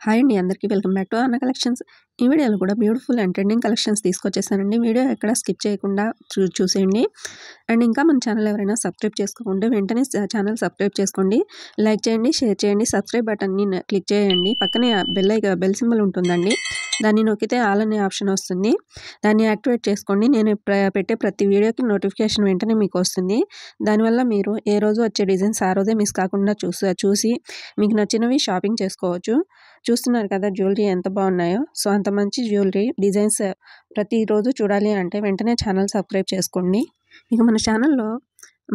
Hi అండి అందరికీ welcome back to Anna collections. ఈ వీడియోలో కూడా బ్యూటిఫుల్ అండ్ ట్రెండింగ్ కలెక్షన్స్ తీసుకొచ్చేసానండి. వీడియో ఎక్కడ స్కిప్ చేయకుండా చూసేయండి. అండ్ ఇంకా మన ఛానల్ ఎవరైనా సబ్స్క్రైబ్ చేసుకోకుంటే వెంటనే ఛానల్ సబ్స్క్రైబ్ చేసుకోండి. లైక్ చేయండి, షేర్ చేయండి, సబ్స్క్రైబ్ బటన్ని క్లిక్ చేయండి. పక్కనే బెల్ సింబల్ ఉంటుందండి, దాన్ని నొక్కితే ఆల్ అనే ఆప్షన్ వస్తుంది. దాన్ని యాక్టివేట్ చేసుకోండి. నేను పెట్టే ప్రతి వీడియోకి నోటిఫికేషన్ వెంటనే మీకు వస్తుంది. దానివల్ల మీరు ఏ రోజు వచ్చే డిజైన్స్ ఆ రోజే మిస్ కాకుండా చూసి మీకు నచ్చినవి షాపింగ్ చేసుకోవచ్చు. చూస్తున్నారు కదా జ్యువెలరీ ఎంత బాగున్నాయో. సో అంత మంచి జ్యువెలరీ డిజైన్స్ ప్రతిరోజు చూడాలి అంటే వెంటనే ఛానల్ సబ్స్క్రైబ్ చేసుకోండి. ఇక మన ఛానల్లో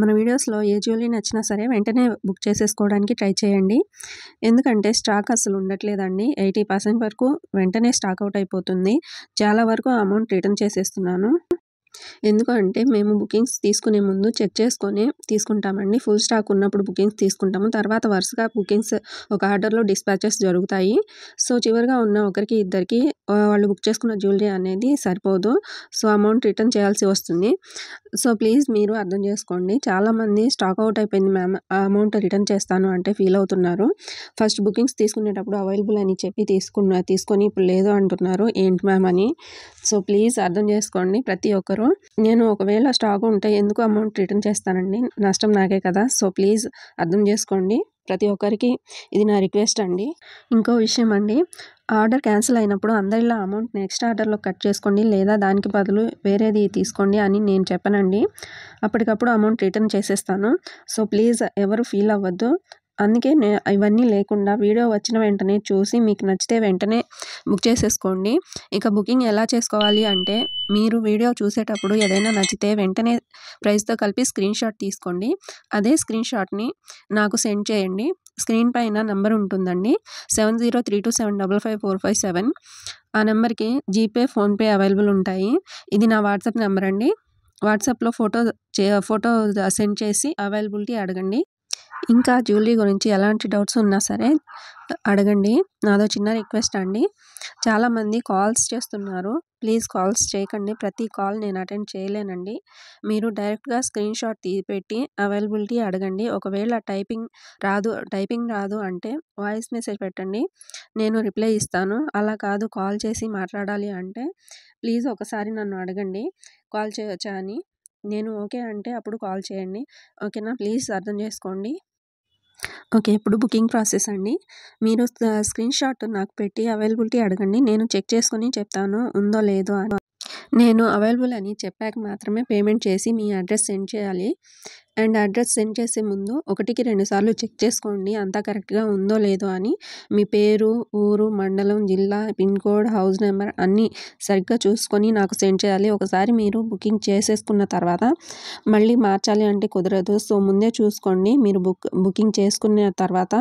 మన వీడియోస్లో ఏ జ్యువెలరీ నచ్చినా సరే వెంటనే బుక్ చేసేసుకోవడానికి ట్రై చేయండి. ఎందుకంటే స్టాక్ అసలు ఉండట్లేదండి. 80% వరకు వెంటనే స్టాక్ అవుట్ అయిపోతుంది. చాలా వరకు అమౌంట్ రిటర్న్ చేసేస్తున్నాను. ఎందుకంటే మేము బుకింగ్స్ తీసుకునే ముందు చెక్ చేసుకొని తీసుకుంటామండి. ఫుల్ స్టాక్ ఉన్నప్పుడు బుకింగ్స్ తీసుకుంటాము. తర్వాత వరుసగా బుకింగ్స్ ఒక ఆర్డర్లో డిస్పాచెస్ జరుగుతాయి. సో చివరిగా ఉన్న ఒకరికి ఇద్దరికి వాళ్ళు బుక్ చేసుకున్న జ్యువెలరీ అనేది సరిపోదు. సో అమౌంట్ రిటర్న్ చేయాల్సి వస్తుంది. సో ప్లీజ్ మీరు అర్థం చేసుకోండి. చాలామంది స్టాక్ అవుట్ అయిపోయింది మ్యామ్, ఆ అమౌంట్ రిటర్న్ చేస్తాను అంటే ఫీల్ అవుతున్నారు. ఫస్ట్ బుకింగ్స్ తీసుకునేటప్పుడు అవైలబుల్ అని చెప్పి తీసుకొని ఇప్పుడు లేదు అంటున్నారు ఏంటి మ్యామ్ అని. సో ప్లీజ్ అర్థం చేసుకోండి ప్రతి ఒక్కరు. నేను ఒకవేళ స్టాక్ ఉంటే ఎందుకు అమౌంట్ రిటర్న్ చేస్తానండి, నష్టం నాకే కదా. సో ప్లీజ్ అర్థం చేసుకోండి. ప్రతి ఒక్కరికి ఇది నా రిక్వెస్ట్ అండి. ఇంకో విషయం అండి, ఆర్డర్ క్యాన్సిల్ అయినప్పుడు అందరిలా అమౌంట్ నెక్స్ట్ ఆర్డర్లో కట్ చేసుకోండి, లేదా దానికి బదులు వేరేది తీసుకోండి అని నేను చెప్పనండి. అప్పటికప్పుడు అమౌంట్ రిటర్న్ చేసేస్తాను. సో ప్లీజ్ ఎవరు ఫీల్ అవ్వద్దు. అందుకే ఇవన్నీ లేకుండా వీడియో వచ్చిన వెంటనే చూసి మీకు నచ్చితే వెంటనే బుక్ చేసేసుకోండి. ఇక బుకింగ్ ఎలా చేసుకోవాలి అంటే, మీరు వీడియో చూసేటప్పుడు ఏదైనా నచ్చితే వెంటనే ప్రైస్తో కలిపి స్క్రీన్ షాట్ తీసుకోండి. అదే స్క్రీన్ షాట్ని నాకు సెండ్ చేయండి. స్క్రీన్ పైన నెంబర్ ఉంటుందండి, 7032755457. ఆ నెంబర్కి జీపే, ఫోన్పే అవైలబుల్ ఉంటాయి. ఇది నా వాట్సాప్ నెంబర్ అండి. వాట్సాప్లో ఫోటో సెండ్ చేసి అవైలబిలిటీ అడగండి. ఇంకా జ్యువెలరీ గురించి ఎలాంటి డౌట్స్ ఉన్నా సరే అడగండి. నాదో చిన్న రిక్వెస్ట్ అండి, చాలామంది కాల్స్ చేస్తున్నారు. ప్లీజ్ కాల్స్ చేయకండి. ప్రతి కాల్ నేను అటెండ్ చేయలేనండి. మీరు డైరెక్ట్గా స్క్రీన్ షాట్ పెట్టి అవైలబిలిటీ అడగండి. ఒకవేళ టైపింగ్ రాదు అంటే వాయిస్ మెసేజ్ పెట్టండి, నేను రిప్లై ఇస్తాను. అలా కాదు కాల్ చేసి మాట్లాడాలి అంటే ప్లీజ్ ఒకసారి నన్ను అడగండి కాల్ చేయొచ్చా అని. నేను ఓకే అంటే అప్పుడు కాల్ చేయండి. ఓకేనా, ప్లీజ్ అర్థం చేసుకోండి. ఓకే, ఇప్పుడు బుకింగ్ ప్రాసెస్ అండి. మీరు స్క్రీన్ షాట్ నాకు పెట్టి అవైలబిలిటీ అడగండి. నేను చెక్ చేసుకొని చెప్తాను ఉందో లేదో అని. నేను అవైలబుల్ అని చెప్పాక మాత్రమే పేమెంట్ చేసి మీ అడ్రస్ సెండ్ చేయాలి. అండ్ అడ్రస్ సెండ్ చేసే ముందు 1కి 2 సార్లు చెక్ చేసుకోండి అంతా కరెక్ట్గా ఉందో లేదో అని. మీ పేరు, ఊరు, మండలం, జిల్లా, పిన్ కోడ్, హౌస్ నెంబర్ అన్నీ సరిగ్గా చూసుకొని నాకు సెండ్ చేయాలి. ఒకసారి మీరు బుకింగ్ చేసేసుకున్న తర్వాత మళ్ళీ మార్చాలి అంటే కుదరదు. సో ముందే చూసుకోండి. మీరు బుకింగ్ చేసుకున్న తర్వాత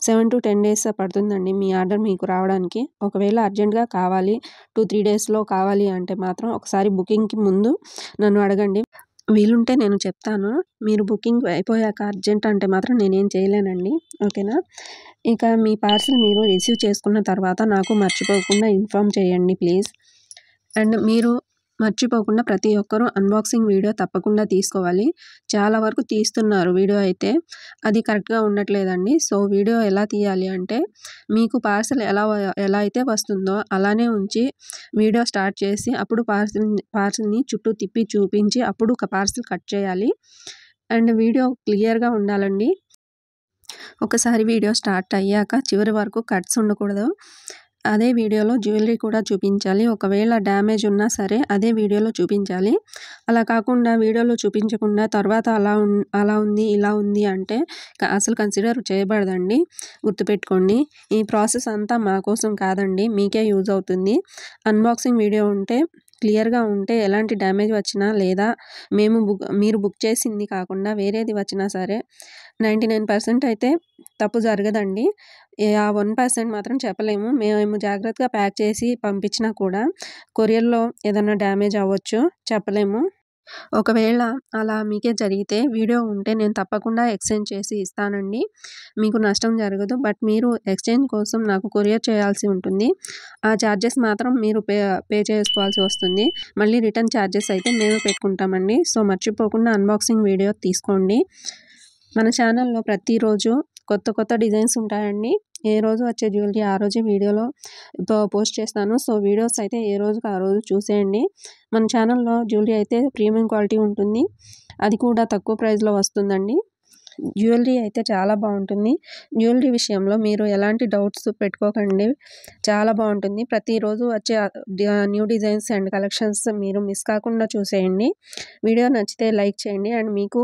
7 to 10 days పడుతుందండి మీ ఆర్డర్ మీకు రావడానికి. ఒకవేళ అర్జెంట్గా కావాలి, 2-3 daysలో కావాలి అంటే మాత్రం ఒకసారి బుకింగ్కి ముందు నన్ను అడగండి. వీలుంటే నేను చెప్తాను. మీరు బుకింగ్ అయిపోయాక అర్జెంట్ అంటే మాత్రం నేనేం చేయలేనండి. ఓకేనా. ఇక మీ పార్సిల్ మీరు రిసీవ్ చేసుకున్న తర్వాత నాకు మర్చిపోకుండా ఇన్ఫామ్ చేయండి ప్లీజ్. అండ్ మీరు మర్చిపోకుండా ప్రతి ఒక్కరూ అన్బాక్సింగ్ వీడియో తప్పకుండా తీసుకోవాలి. చాలా వరకు తీస్తున్నారు వీడియో అయితే, అది కరెక్ట్గా ఉండట్లేదండి. సో వీడియో ఎలా తీయాలి అంటే, మీకు పార్సిల్ ఎలా అయితే వస్తుందో అలానే ఉంచి వీడియో స్టార్ట్ చేసి అప్పుడు పార్సిల్ని చుట్టూ తిప్పి చూపించి అప్పుడు ఒక పార్సిల్ కట్ చేయాలి. అండ్ వీడియో క్లియర్గా ఉండాలండి. ఒకసారి వీడియో స్టార్ట్ అయ్యాక చివరి వరకు కట్స్ ఉండకూడదు. అదే వీడియోలో జ్యువెలరీ కూడా చూపించాలి. ఒకవేళ డ్యామేజ్ ఉన్నా సరే అదే వీడియోలో చూపించాలి. అలా కాకుండా వీడియోలో చూపించకుండా తర్వాత అలా ఉంది ఇలా ఉంది అంటే అసలు కన్సిడర్ చేయబడదండి. గుర్తుపెట్టుకోండి. ఈ ప్రాసెస్ అంతా మా కోసం కాదండి, మీకే యూజ్ అవుతుంది. అన్బాక్సింగ్ వీడియో ఉంటే క్లియర్గా ఉంటే ఎలాంటి డ్యామేజ్ వచ్చినా లేదా మీరు బుక్ చేసింది కాకుండా వేరేది వచ్చినా సరే 99% అయితే తప్పు జరగదండి. ఆ 1% మాత్రం చెప్పలేము. మేము జాగ్రత్తగా ప్యాక్ చేసి పంపించినా కూడా కొరియర్లో ఏదైనా డ్యామేజ్ అవ్వచ్చు, చెప్పలేము. ఒకవేళ అలా మీకే జరిగితే వీడియో ఉంటే నేను తప్పకుండా ఎక్స్చేంజ్ చేసి ఇస్తానండి. మీకు నష్టం జరగదు. బట్ మీరు ఎక్స్చేంజ్ కోసం నాకు కొరియర్ చేయాల్సి ఉంటుంది. ఆ ఛార్జెస్ మాత్రం మీరు పే చేసుకోవాల్సి వస్తుంది. మళ్ళీ రిటర్న్ ఛార్జెస్ అయితే మేమే పెట్టుకుంటామండి. సో మర్చిపోకుండా అన్బాక్సింగ్ వీడియో తీసుకోండి. మన ఛానల్లో ప్రతిరోజు కొత్త డిజైన్స్ ఉంటాయండి. ఏ రోజు వచ్చే జ్యువెలరీ ఆ రోజే వీడియోలో పోస్ట్ చేస్తాను. సో వీడియోస్ అయితే ఏ రోజుకి ఆ రోజు చూసేయండి. మన ఛానల్‌లో జ్యువెలరీ అయితే ప్రీమియం క్వాలిటీ ఉంటుంది. అది కూడా తక్కువ ప్రైస్‌లో వస్తుందండి. జ్యువెలరీ అయితే చాలా బాగుంటుంది. జ్యువెలరీ విషయంలో మీరు ఎలాంటి డౌట్స్ పెట్టుకోకండి. చాలా బాగుంటుంది. ప్రతిరోజు వచ్చే న్యూ డిజైన్స్ అండ్ కలెక్షన్స్ మీరు మిస్ కాకుండా చూసేయండి. వీడియో నచ్చితే లైక్ చేయండి అండ్ మీకు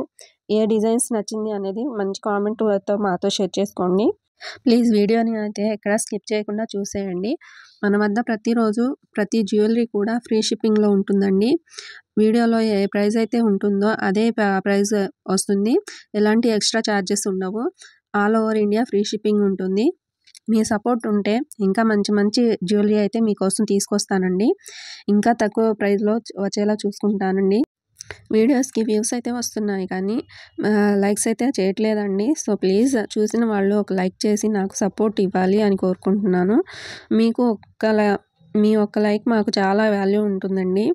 ఏ డిజైన్స్ నచ్చింది అనేది మంచి కామెంట్‌తో మాతో షేర్ చేసుకోండి. ప్లీజ్ వీడియోని అయితే ఎక్కడ స్కిప్ చేయకుండా చూసేయండి. మన వద్ద ప్రతిరోజు ప్రతి జ్యువెలరీ కూడా ఫ్రీ షిప్పింగ్‌లో ఉంటుందండి. వీడియోలో ఏ ప్రైస్ అయితే ఉంటుందో అదే ప్రైస్ వస్తుంది. ఎలాంటి ఎక్స్ట్రా ఛార్జెస్ ఉండవు. All over India free shipping ఉంటుంది. మీ సపోర్ట్ ఉంటే ఇంకా మంచి మంచి జ్యువెలరీ అయితే మీకోసం తీసుకొస్తానండి. ఇంకా తక్కువ ప్రైస్‌లో వచ్చేలా చూసుకుంటానండి. వీడియోస్‌కి వ్యూస్ అయితే వస్తున్నాయి కానీ లైక్స్ అయితే చేయట్లేదండి. సో ప్లీజ్ చూసిన వాళ్ళు ఒక లైక్ చేసి నాకు సపోర్ట్ ఇవ్వాలి అని కోరుకుంటున్నాను. మీ ఒక్క లైక్ మాకు చాలా వాల్యూ ఉంటుందండి.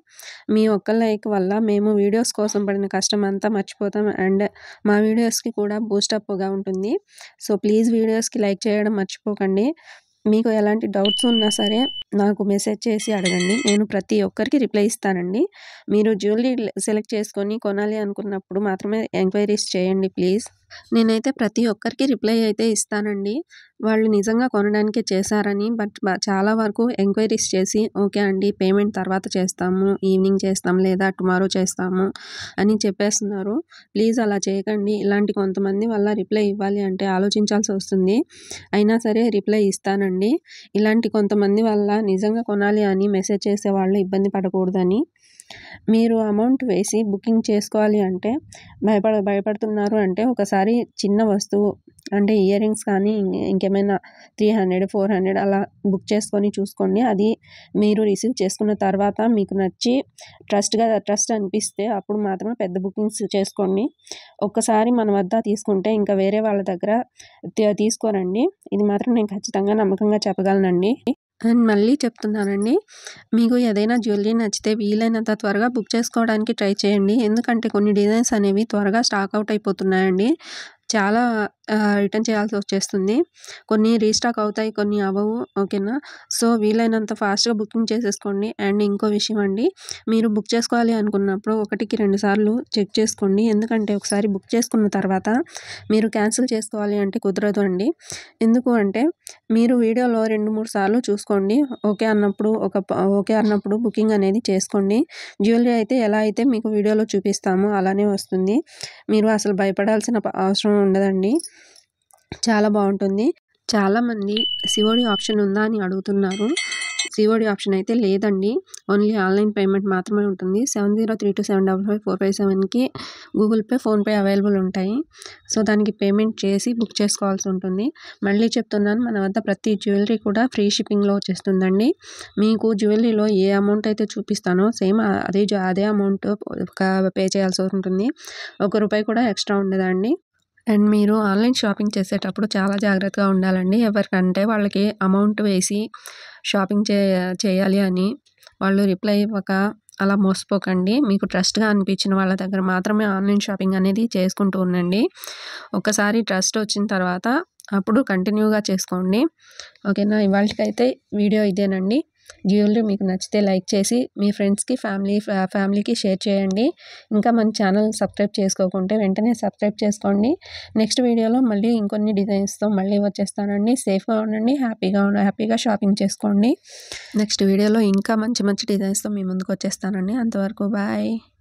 మీ ఒక్క లైక్ వల్ల మేము వీడియోస్ కోసం పడిన కష్టం అంతా మర్చిపోతాం అండ్ మా వీడియోస్‌కి కూడా బూస్టప్‌గా ఉంటుంది. సో ప్లీజ్ వీడియోస్‌కి లైక్ చేయడం మర్చిపోకండి. మీకు ఎలాంటి డౌట్స్ ఉన్నా సరే నాకు మెసేజ్ చేసి అడగండి. నేను ప్రతి ఒక్కరికి రిప్లై ఇస్తానండి. మీరు జ్యువెలరీ సెలెక్ట్ చేసుకొని కొనాలి అనుకున్నప్పుడు మాత్రమే ఎంక్వైరీస్ చేయండి ప్లీజ్. నేనైతే ప్రతి ఒక్కరికి రిప్లై అయితే ఇస్తానండి. వాళ్ళు నిజంగా కొనడానికే చేశారని బట్ చాలా వరకు ఎంక్వైరీస్ చేసి ఓకే అండి పేమెంట్ తర్వాత చేస్తాము, ఈవినింగ్ చేస్తాం లేదా టుమారో చేస్తాము అని చెప్పేస్తున్నారు. ప్లీజ్ అలా చేయకండి. ఇలాంటి కొంతమంది వల్ల రిప్లై ఇవ్వాలి అంటే ఆలోచించాల్సి వస్తుంది. అయినా సరే రిప్లై ఇస్తానండి. ఇలాంటి కొంతమంది వల్ల నిజంగా కొనాలి అని మెసేజ్ చేసేవాళ్ళు ఇబ్బంది పడకూడదని. మీరు అమౌంట్ వేసి బుకింగ్ చేసుకోవాలి అంటే భయపడుతున్నారు అంటే ఒకసారి చిన్న వస్తువు అంటే ఇయర్ రింగ్స్ కానీ ఇంకేమైనా 300, 400 అలా బుక్ చేసుకొని చూసుకోండి. అది మీరు రిసీవ్ చేసుకున్న తర్వాత మీకు నచ్చి ట్రస్ట్ అనిపిస్తే అప్పుడు మాత్రమే పెద్ద బుకింగ్స్ చేసుకోండి. ఒక్కసారి మన వద్ద తీసుకుంటే ఇంకా వేరే వాళ్ళ దగ్గర తీసుకోరండి. ఇది మాత్రం నేను ఖచ్చితంగా నమ్మకంగా చెప్పగలనండి. అండ్ మళ్ళీ చెప్తున్నానండి, మీకు ఏదైనా జ్యువెలరీ నచ్చితే వీలైనంత త్వరగా బుక్ చేసుకోవడానికి ట్రై చేయండి. ఎందుకంటే కొన్ని డిజైన్స్ అనేవి త్వరగా స్టాక్ అవుట్ అయిపోతున్నాయండి. చాలా రిటర్న్ చేయాల్సి వచ్చేస్తుంది. కొన్ని రీస్టాక్ అవుతాయి, కొన్ని అవ్వవు. ఓకేనా? సో వీలైనంత ఫాస్ట్‌గా బుకింగ్ చేసేసుకోండి. అండ్ ఇంకో విషయం అండి, మీరు బుక్ చేసుకోవాలి అనుకున్నప్పుడు 1కి 2 సార్లు చెక్ చేసుకోండి. ఎందుకంటే ఒకసారి బుక్ చేసుకున్న తర్వాత మీరు క్యాన్సిల్ చేసుకోవాలి అంటే కుదరదు అండి. ఎందుకు అంటే మీరు వీడియోలో 2, 3 సార్లు చూసుకోండి. ఓకే అన్నప్పుడు బుకింగ్ అనేది చేసుకోండి. జ్యువెలరీ అయితే ఎలా అయితే మీకు వీడియోలో చూపిస్తామో అలానే వస్తుంది. మీరు అసలు భయపడాల్సిన అవసరం ఉండదండి. చాలా బాగుంటుంది. చాలామంది సిఓడి ఆప్షన్ ఉందా అని అడుగుతున్నారు. సిఓడి ఆప్షన్ అయితే లేదండి. ఓన్లీ ఆన్లైన్ పేమెంట్ మాత్రమే ఉంటుంది. 7032755457కి గూగుల్ పే, ఫోన్పే అవైలబుల్ ఉంటాయి. సో దానికి పేమెంట్ చేసి బుక్ చేసుకోవాల్సి ఉంటుంది. మళ్ళీ చెప్తున్నాను, మన వద్ద ప్రతి జ్యువెలరీ కూడా ఫ్రీ షిప్పింగ్లో వచ్చేస్తుందండి. మీకు జ్యువెలరీలో ఏ అమౌంట్ అయితే చూపిస్తానో సేమ్ అదే అమౌంట్ పే చేయాల్సి ఉంటుంది. ₹1 కూడా ఎక్స్ట్రా ఉండదండి. అండ్ మీరు ఆన్లైన్ షాపింగ్ చేసేటప్పుడు చాలా జాగ్రత్తగా ఉండాలండి. ఎవరికంటే వాళ్ళకి అమౌంట్ వేసి షాపింగ్ చేయాలి అని వాళ్ళు రిప్లై ఇవ్వక అలా మోసపోకండి. మీకు ట్రస్ట్‌గా అనిపించిన వాళ్ళ దగ్గర మాత్రమే ఆన్లైన్ షాపింగ్ అనేది చేసుకుంటూ ఉండండి. ఒకసారి ట్రస్ట్ వచ్చిన తర్వాత అప్పుడు కంటిన్యూగా చేసుకోండి. ఓకేనా? ఇవాల్టికైతే వీడియో ఇదేనండి. జ్యువెలరీ మీకు నచ్చితే లైక్ చేసి మీ ఫ్రెండ్స్‌కి, ఫ్యామిలీకి షేర్ చేయండి. ఇంకా మన ఛానల్ సబ్స్క్రైబ్ చేసుకోకుంటే వెంటనే సబ్స్క్రైబ్ చేసుకోండి. నెక్స్ట్ వీడియోలో మళ్ళీ ఇంకొన్ని డిజైన్స్‌తో మళ్ళీ వచ్చేస్తానండి. సేఫ్‌గా ఉండండి, హ్యాపీగా షాపింగ్ చేసుకోండి. నెక్స్ట్ వీడియోలో ఇంకా మంచి మంచి డిజైన్స్‌తో మీ ముందుకు వచ్చేస్తానండి. అంతవరకు బాయ్.